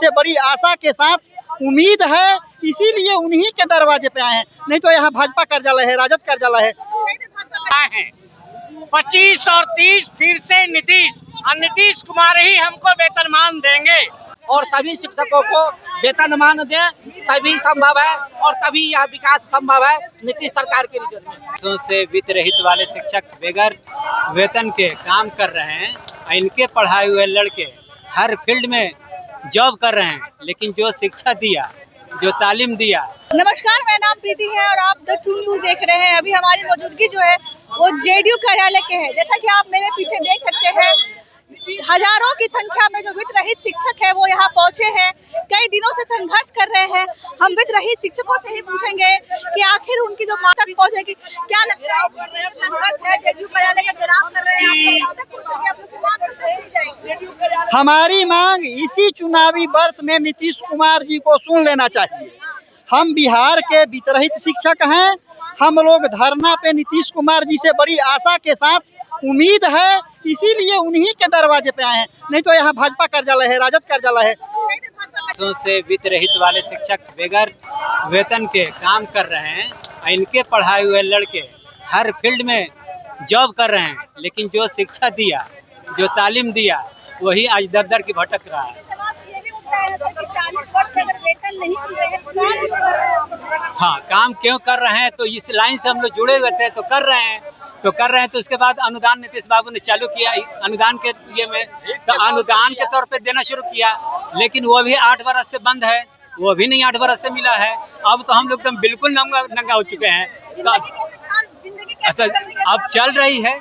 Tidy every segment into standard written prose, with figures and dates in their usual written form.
से बड़ी आशा के साथ उम्मीद है, इसीलिए उन्हीं के दरवाजे पे आए हैं। नहीं तो यहाँ भाजपा कार्यालय है, राजद कार्यालय है। 25 और 30 फिर से नीतीश, और नीतीश कुमार ही हमको वेतनमान देंगे और सभी शिक्षकों को वेतनमान दे, तभी संभव है और तभी यह विकास संभव है नीतीश सरकार के लिए। से वित्त रहित वाले शिक्षक बगैर वेतन के काम कर रहे हैं। इनके पढ़ाए हुए लड़के हर फील्ड में जॉब कर रहे हैं, लेकिन जो शिक्षा दिया, जो तालीम दिया। नमस्कार, मेरा नाम प्रीति है और आप द ट्रू न्यूज़ देख रहे हैं। अभी हमारी मौजूदगी जो है वो जेडीयू कार्यालय के है। जैसा कि आप मेरे पीछे देख सकते हैं, हजारों की संख्या में जो वित्त रहित शिक्षक है वो यहाँ पहुँचे हैं। कई दिनों से संघर्ष कर रहे हैं। हम वित्त रहित शिक्षकों से ही पूछेंगे कि आखिर उनकी जो मांग तक पहुँचेगी, क्या लगता है संघर्ष है, जेडीयू कार्यालय का घेराव कर रहे हैं, हमारी मांग इसी चुनावी वर्ष में नीतीश कुमार जी को सुन लेना चाहिए। हम बिहार के वित्त रहित शिक्षक हैं। हम लोग धरना पे नीतीश कुमार जी से बड़ी आशा के साथ उम्मीद है, इसीलिए उन्हीं के दरवाजे पे आए हैं। नहीं तो यहाँ भाजपा कार्यालय है, राजद कार्यालय है। से वित्त रहित वाले शिक्षक बगैर वेतन के काम कर रहे हैं। इनके पढ़ाए हुए लड़के हर फील्ड में जॉब कर रहे हैं, लेकिन जो शिक्षा दिया, जो तालीम दिया, वही आज दर दर की भटक रहा है। हाँ, काम क्यों कर रहे हैं? तो इस लाइन से हम लोग जुड़े हुए थे, तो कर रहे हैं तो उसके बाद अनुदान नीतीश बाबू ने चालू किया। अनुदान के लिए में तो अनुदान के तौर पे देना शुरू किया, लेकिन वो भी 8 बरस से बंद है, वो भी नहीं 8 बरस से मिला है। अब तो हम लोग एकदम बिल्कुल नंगा हो चुके हैं। तो अच्छा, अब चल रही है।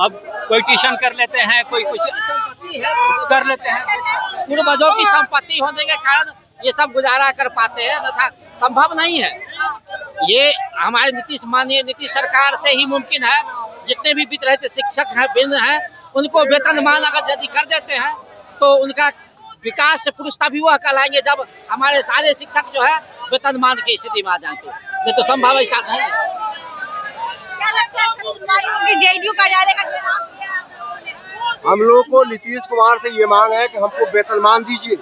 अब कोई ट्यूशन कर लेते हैं, कोई कुछ कर लेते हैं। पूर्वजों की संपत्ति होने के कारण ये सब गुजारा कर पाते हैं, तथा संभव नहीं है। ये हमारे माननीय नीतीश सरकार से ही मुमकिन है। जितने भी वित्त रहित शिक्षक हैं, भिन्न हैं, उनको वेतनमान अगर यदि कर देते हैं तो उनका विकास से पुरुष तभी वह कहलाएंगे जब हमारे सारे शिक्षक जो है वेतनमान की स्थिति में आ जाए। तो नहीं तो संभव ऐसा नहीं है। क्या लगता है जेडीयू कार्यालय का घेराव किया? हम लोग को नीतीश कुमार से ये मांग है कि हमको वेतनमान दीजिए।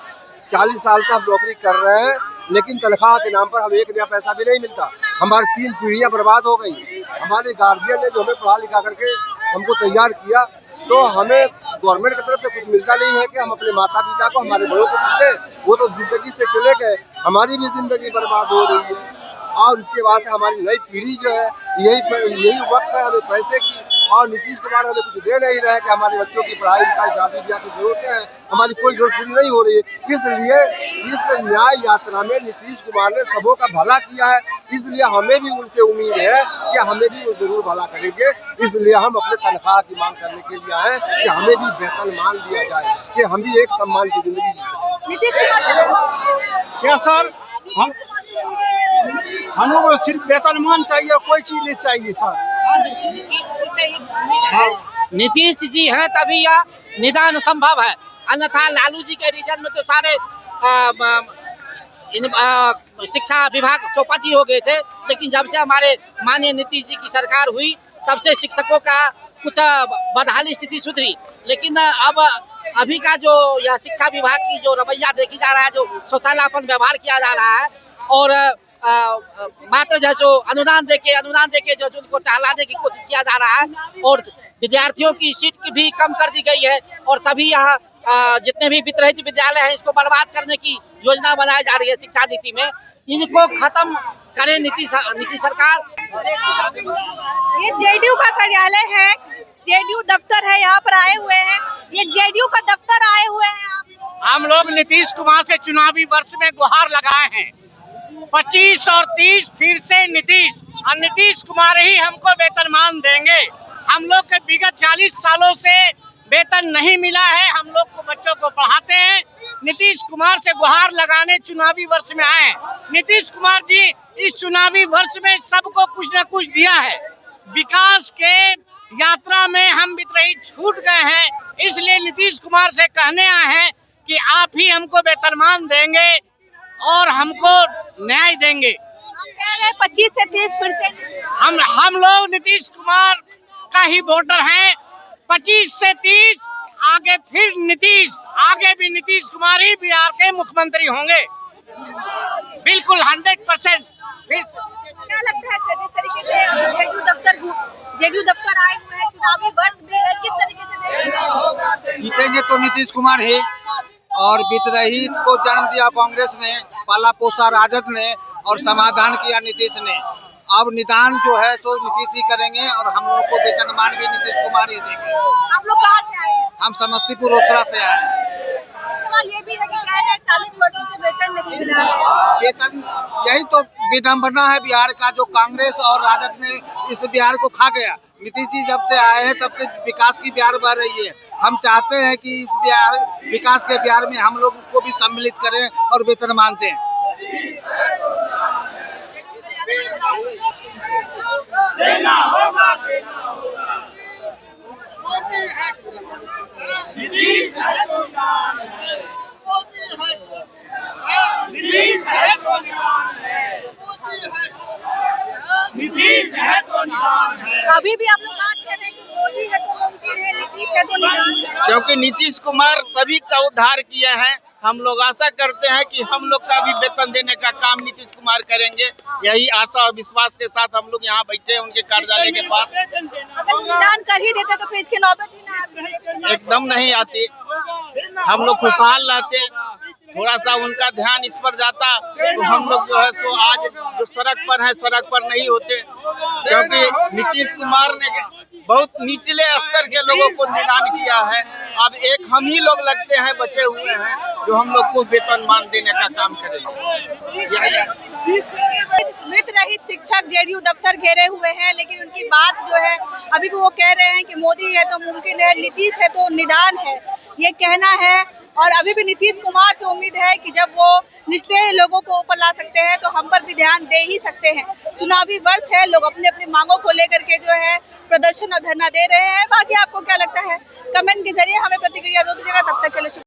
40 साल से हम नौकरी कर रहे हैं, लेकिन तनख्वाह के नाम पर हमें 1 नया पैसा भी नहीं मिलता। हमारी 3 पीढ़ियां बर्बाद हो गई। हमारे गार्जियन ने जो हमें पढ़ा लिखा करके हमको तैयार किया, तो हमें गवर्नमेंट की तरफ से कुछ मिलता नहीं है कि हम अपने माता पिता को, हमारे बड़ों को कुछ दें। वो तो जिंदगी से चले गए, हमारी भी जिंदगी बर्बाद हो रही है। और इसके बाद से हमारी नई पीढ़ी जो है, यही वक्त है हमें पैसे की। और नीतीश कुमार हमें कुछ दे नहीं रहे कि हमारे बच्चों की पढ़ाई लिखाई, शादी ब्याह की जरूरतें हैं, हमारी कोई जरूरत पूरी नहीं हो रही है। इसलिए इस न्याय यात्रा में नीतीश कुमार ने सबों का भला किया है, इसलिए हमें भी उनसे उम्मीद है कि हमें भी वो जरूर भला करेंगे। इसलिए हम अपने तनख्वाह की मांग करने के लिए आए कि हमें भी वेतनमान दिया जाए, कि हम भी एक सम्मान की जिंदगी जी सकें। क्या सर, हम लोग को सिर्फ वेतनमान चाहिए, कोई चीज नहीं चाहिए सर। नीतीश जी हैं तभी यह निदान संभव है, अन्यथा लालू जी के रीजन में तो सारे शिक्षा विभाग चौपटी हो गए थे। लेकिन जब से हमारे माननीय नीतीश जी की सरकार हुई, तब से शिक्षकों का कुछ बदहाली स्थिति सुधरी। लेकिन अब अभी का जो यह शिक्षा विभाग की जो रवैया देखी जा रहा है, जो सौतेलापन व्यवहार किया जा रहा है, और मात्र जो अनुदान देके जो उनको टहलाने की कोशिश किया जा रहा है, और विद्यार्थियों की सीट की भी कम कर दी गई है, और सभी यहाँ जितने भी वित्त रहित विद्यालय हैं इसको बर्बाद करने की योजना बनाई जा रही है शिक्षा नीति में। इनको खत्म करे नीति सरकार। ये जेडीयू का कार्यालय है, जेडीयू दफ्तर है, यहाँ पर आए हुए हैं। ये जेडीयू का दफ्तर आए हुए हैं। हम लोग नीतीश कुमार से चुनावी वर्ष में गुहार लगाए हैं। 25 और 30 फिर से नीतीश, और नीतीश कुमार ही हमको वेतनमान देंगे। हम लोग के विगत 40 सालों से वेतन नहीं मिला है। हम लोग को बच्चों को पढ़ाते हैं। नीतीश कुमार से गुहार लगाने चुनावी वर्ष में आए। नीतीश कुमार जी इस चुनावी वर्ष में सबको कुछ न कुछ दिया है। विकास के यात्रा में हम वितरहित छूट गए हैं, इसलिए नीतीश कुमार से कहने आए हैं कि आप ही हमको वेतनमान देंगे और हमको न्याय देंगे। 25 से 30% हम लोग नीतीश कुमार का ही वोटर हैं। 25 से 30 आगे फिर नीतीश, आगे भी नीतीश कुमार ही बिहार के मुख्यमंत्री होंगे, बिल्कुल 100%। फिर क्या लगता है जिस तरीके से जेडीयू दफ्तर आए हुए हैं, चुनावी वर्ष में है, किस तरीके से देख रहे हैं? जीतेंगे तो नीतीश कुमार ही, और वितरहित को जन्म दिया कांग्रेस ने, पाला पोसा राजद ने, और समाधान किया नीतीश ने। अब निदान जो है सो नीतीश ही करेंगे, और हम लोग को वेतनमान भी नीतीश कुमार ही देंगे। आप लोग कहाँ से आए हैं? हम समस्तीपुर रोसड़ा से आए हैं। सवाल ये भी है कि कह रहे हैं 40 वर्षों से वेतन नहीं मिला है। वेतन, यही तो विडम्बना है बिहार का, जो कांग्रेस और राजद ने इस बिहार को खा गया। नीतीश जी जब से आए हैं तब से विकास की बिहार बढ़ रही है। हम चाहते हैं कि इस बिहार विकास के बिहार में हम लोग को भी सम्मिलित करें और वेतनमान दें। अभी भी आप लोग बात कर रहे हैं कि मोदी है तो मुमकिन है, नीतीश है तो निदान है। क्योंकि नीतीश कुमार सभी का उद्धार किए हैं। हम लोग आशा करते हैं कि हम लोग का भी वेतन देने का काम नीतीश कुमार करेंगे। यही आशा और विश्वास के साथ हम लोग यहाँ बैठे हैं उनके कार्यालय के पास। अगर निदान कर ही देते तो फिर इसकी नौबत ही ना आती। एकदम नहीं आती, हम लोग खुशहाल रहते। थोड़ा सा उनका ध्यान इस पर जाता तो हम लोग जो है तो आज जो सड़क पर है सड़क पर नहीं होते, क्योंकि नीतीश कुमार ने बहुत निचले स्तर के लोगों को निदान किया है। अब एक हम ही लोग लगते हैं बचे हुए हैं जो हम लोग को वेतनमान देने का काम करेंगे। वित्त रहित शिक्षक जेडीयू दफ्तर घेरे हुए हैं, लेकिन उनकी बात जो है अभी भी वो कह रहे हैं कि मोदी है तो मुमकिन है, नीतीश है तो निदान है, ये कहना है। और अभी भी नीतीश कुमार से उम्मीद है कि जब वो निचले लोगों को ऊपर ला सकते हैं तो हम पर भी ध्यान दे ही सकते हैं। चुनावी वर्ष है, लोग अपनी अपनी मांगों को लेकर के जो है प्रदर्शन और धरना दे रहे हैं। बाकी आपको क्या लगता है, कमेंट के जरिए हमें प्रतिक्रिया दो दीजिएगा। तब तक के लिए